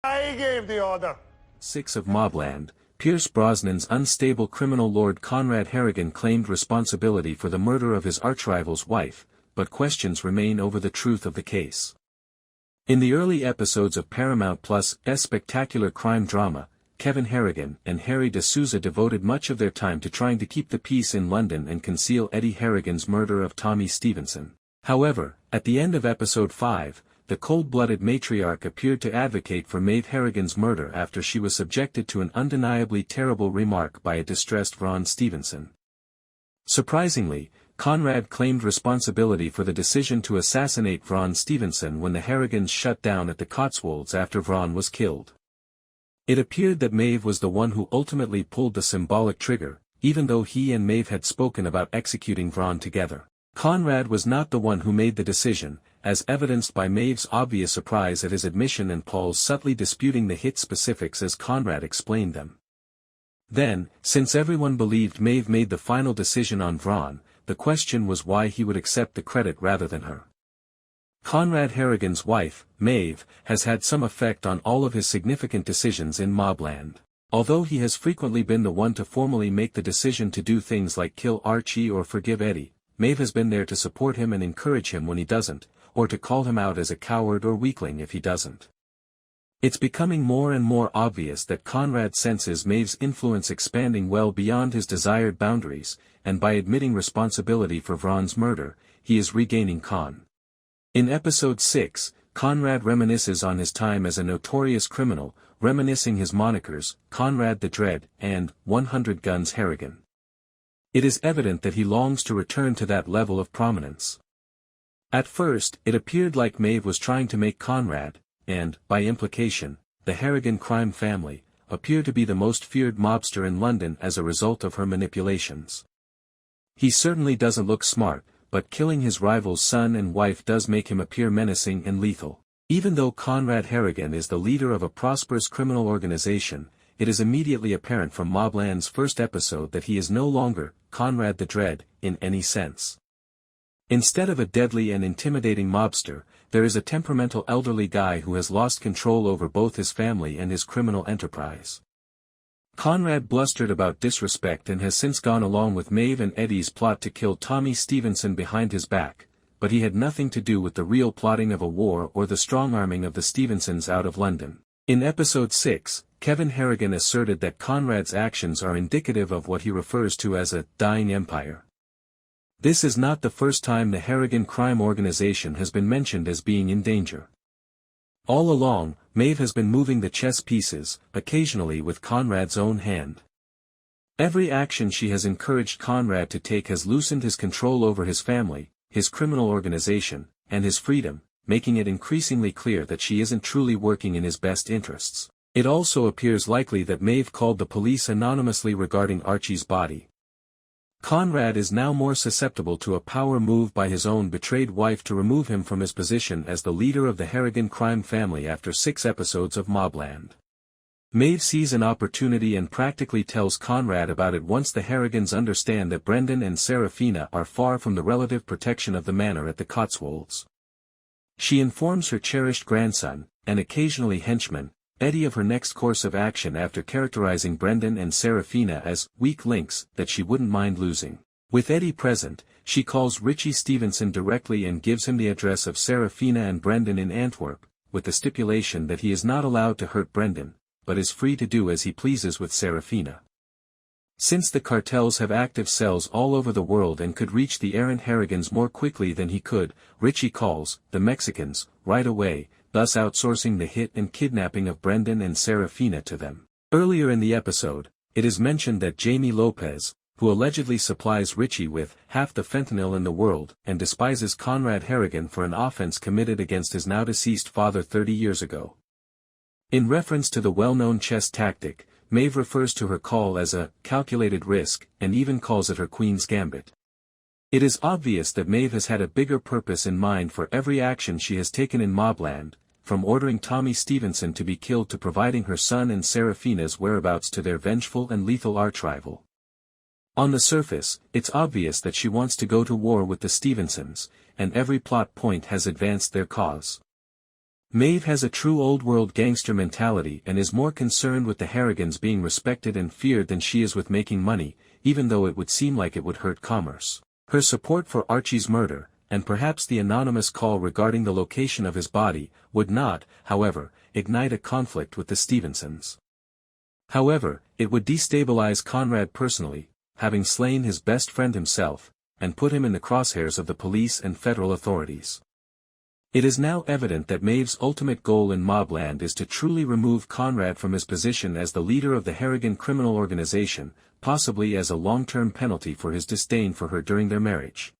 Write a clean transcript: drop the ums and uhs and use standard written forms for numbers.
I gave the order. 6 of MobLand, Pierce Brosnan's unstable criminal lord Conrad Harrigan claimed responsibility for the murder of his archrival's wife, but questions remain over the truth of the case. In the early episodes of Paramount Plus' spectacular crime drama, Kevin Harrigan and Harry de Souza devoted much of their time to trying to keep the peace in London and conceal Eddie Harrigan's murder of Tommy Stevenson. However, at the end of episode 5, the cold-blooded matriarch appeared to advocate for Maeve Harrigan's murder after she was subjected to an undeniably terrible remark by a distressed Vron Stevenson. Surprisingly, Conrad claimed responsibility for the decision to assassinate Vron Stevenson when the Harrigans shut down at the Cotswolds after Vron was killed. It appeared that Maeve was the one who ultimately pulled the symbolic trigger, even though he and Maeve had spoken about executing Vron together. Conrad was not the one who made the decision, as evidenced by Maeve's obvious surprise at his admission and Paul's subtly disputing the hit specifics as Conrad explained them. Then, since everyone believed Maeve made the final decision on Vron, the question was why he would accept the credit rather than her. Conrad Harrigan's wife, Maeve, has had some effect on all of his significant decisions in MobLand. Although he has frequently been the one to formally make the decision to do things like kill Archie or forgive Eddie, Maeve has been there to support him and encourage him when he doesn't, or to call him out as a coward or weakling if he doesn't. It's becoming more and more obvious that Conrad senses Maeve's influence expanding well beyond his desired boundaries, and by admitting responsibility for Vron's murder, he is regaining Con. In episode 6, Conrad reminisces on his time as a notorious criminal, reminiscing his monikers, Conrad the Dread, and 100 Guns Harrigan. It is evident that he longs to return to that level of prominence. At first, it appeared like Maeve was trying to make Conrad, and, by implication, the Harrigan crime family, appear to be the most feared mobster in London as a result of her manipulations. He certainly doesn't look smart, but killing his rival's son and wife does make him appear menacing and lethal. Even though Conrad Harrigan is the leader of a prosperous criminal organization, it is immediately apparent from MobLand's first episode that he is no longer Conrad the Dread, in any sense. Instead of a deadly and intimidating mobster, there is a temperamental elderly guy who has lost control over both his family and his criminal enterprise. Conrad blustered about disrespect and has since gone along with Maeve and Eddie's plot to kill Tommy Stevenson behind his back, but he had nothing to do with the real plotting of a war or the strong-arming of the Stevensons out of London. In episode 6, Kevin Harrigan asserted that Conrad's actions are indicative of what he refers to as a dying empire. This is not the first time the Harrigan crime organization has been mentioned as being in danger. All along, Maeve has been moving the chess pieces, occasionally with Conrad's own hand. Every action she has encouraged Conrad to take has loosened his control over his family, his criminal organization, and his freedom, making it increasingly clear that she isn't truly working in his best interests. It also appears likely that Maeve called the police anonymously regarding Archie's body. Conrad is now more susceptible to a power move by his own betrayed wife to remove him from his position as the leader of the Harrigan crime family after 6 episodes of MobLand. Maeve sees an opportunity and practically tells Conrad about it once the Harrigans understand that Brendan and Serafina are far from the relative protection of the manor at the Cotswolds. She informs her cherished grandson, and occasionally henchman, Eddie of her next course of action after characterizing Brendan and Serafina as weak links that she wouldn't mind losing. With Eddie present, she calls Richie Stevenson directly and gives him the address of Serafina and Brendan in Antwerp, with the stipulation that he is not allowed to hurt Brendan, but is free to do as he pleases with Serafina. Since the cartels have active cells all over the world and could reach the errant Harrigans more quickly than he could, Richie calls the Mexicans right away, thus outsourcing the hit and kidnapping of Brendan and Serafina to them. Earlier in the episode, it is mentioned that Jamie Lopez, who allegedly supplies Richie with half the fentanyl in the world and despises Conrad Harrigan for an offense committed against his now-deceased father 30 years ago. In reference to the well-known chess tactic, Maeve refers to her call as a calculated risk and even calls it her Queen's Gambit. It is obvious that Maeve has had a bigger purpose in mind for every action she has taken in MobLand, from ordering Tommy Stevenson to be killed to providing her son and Serafina's whereabouts to their vengeful and lethal archrival. On the surface, it's obvious that she wants to go to war with the Stevensons, and every plot point has advanced their cause. Maeve has a true old-world gangster mentality and is more concerned with the Harrigans being respected and feared than she is with making money, even though it would seem like it would hurt commerce. Her support for Archie's murder, and perhaps the anonymous call regarding the location of his body, would not, however, ignite a conflict with the Stevensons. However, it would destabilize Conrad personally, having slain his best friend himself, and put him in the crosshairs of the police and federal authorities. It is now evident that Maeve's ultimate goal in MobLand is to truly remove Conrad from his position as the leader of the Harrigan criminal organization, possibly as a long-term penalty for his disdain for her during their marriage.